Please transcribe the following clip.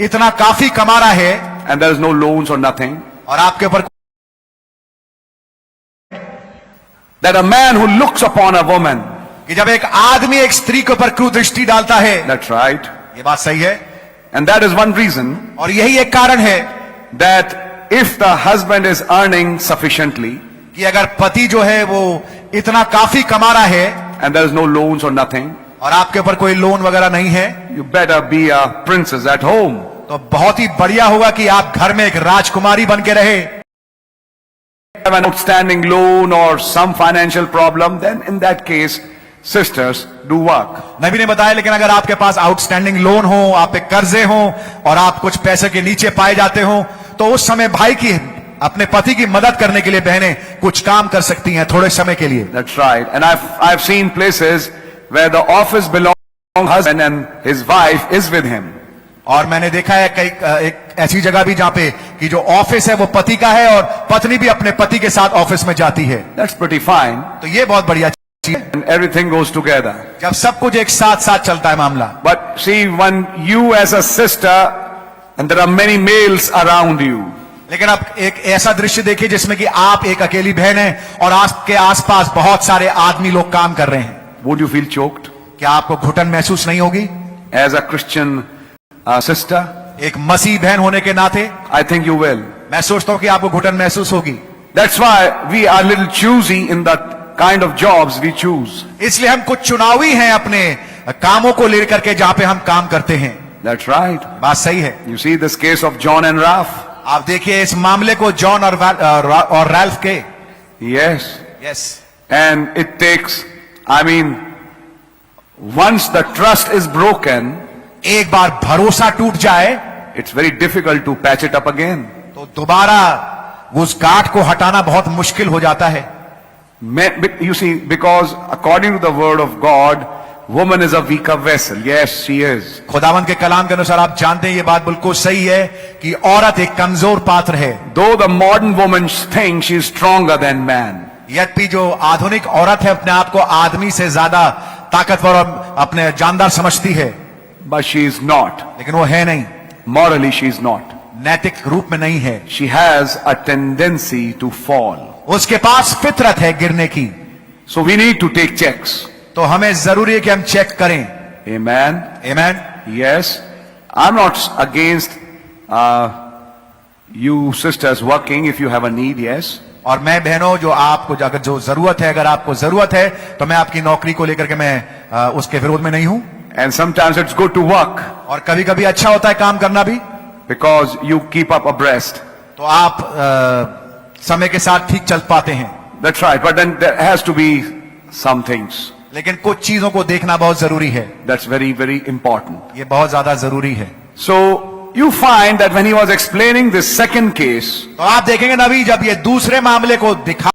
इतना काफी कमा रहा है and there is no loans or nothing, और आपके ऊपर that a man who looks upon a woman, कि जब एक आदमी एक स्त्री के ऊपर कुदृष्टि डालता है, that's right, ये बात सही है, and that is one reason और यही एक कारण है that if the husband is earning sufficiently कि अगर पति जो है वो इतना काफी कमा रहा है and there is no loans or nothing, और आपके ऊपर कोई लोन वगैरह नहीं है, you better be a princess at home. तो बहुत ही बढ़िया होगा कि आप घर में एक राजकुमारी बन के रहे। Have an outstanding loan or some financial problem, then in that case sisters do work. नबी ने बताया, लेकिन अगर आपके पास आउटस्टैंडिंग लोन हो, आप पे कर्जे हो और आप कुछ पैसे के नीचे पाए जाते हो, तो उस समय भाई की अपने पति की मदद करने के लिए बहनें कुछ काम कर सकती हैं थोड़े समय के लिए। That's right. And I've seen places where the office belongs husband and his wife is with him. और मैंने देखा है कई एक ऐसी जगह भी जहां पे कि जो ऑफिस है वो पति का है और पत्नी भी अपने पति के साथ ऑफिस में जाती है। That's pretty fine. तो ये बहुत बढ़िया चीज है, And everything goes together. जब सब कुछ एक साथ साथ चलता है मामला। But see, when you as a sister and there are many males around you, लेकिन आप एक ऐसा दृश्य देखिए जिसमें कि आप एक अकेली बहन है और आपके आसपास बहुत सारे आदमी लोग काम कर रहे हैं, would you feel choked क्या आपको घुटन महसूस नहीं होगी? as a Christian sister? एक मसीह बहन होने के नाते I think you will. मैं सोचता हूं कि आपको घुटन महसूस होगी। That's why we are little choosy in the kind of jobs we choose. इसलिए हम कुछ चुनावी हैं अपने कामों को लेकर के जहां पे हम काम करते हैं। That's right. बात सही है। You see this case of John and Ralph? आप देखिए इस मामले को जॉन और रैल्फ के। Yes. Yes, And it takes, I mean, once the trust is broken, एक बार भरोसा टूट जाए it's very difficult to patch it up again. तो दोबारा उस गांठ को हटाना बहुत मुश्किल हो जाता है। You see, because according to the word of God, woman is a weaker vessel. Yes, she is. खुदावन के कलाम के अनुसार आप जानते हैं ये बात बिल्कुल सही है कि औरत एक कमजोर पात्र है। Though the modern woman thinks she is stronger than man. यद्यपि जो आधुनिक औरत है अपने आप को आदमी से ज्यादा ताकतवर और अपने जानदार समझती है, But she is not. लेकिन वो है नहीं, Morally, she is not. नैतिक रूप में नहीं है। She has a tendency to fall. उसके पास फितरत है गिरने की। So we need to take checks. तो हमें जरूरी है कि हम चेक करें। Amen. आमीन। Yes. I'm not against you sisters working if you have a need. Yes. और मैं बहनों जो आपको अगर जो जरूरत है, अगर आपको जरूरत है तो मैं आपकी नौकरी को लेकर के मैं उसके विरोध में नहीं हूं। And sometimes it's good to work और कभी कभी अच्छा होता है काम करना भी, because you keep up abreast. तो आप समय के साथ ठीक चल पाते हैं। That's right. But then there has to be some things. लेकिन कुछ चीजों को देखना बहुत जरूरी है। That's very, very important. ये बहुत ज्यादा जरूरी है। So you find that when he was explaining this second case, तो आप देखेंगे नबी जब ये दूसरे मामले को दिखा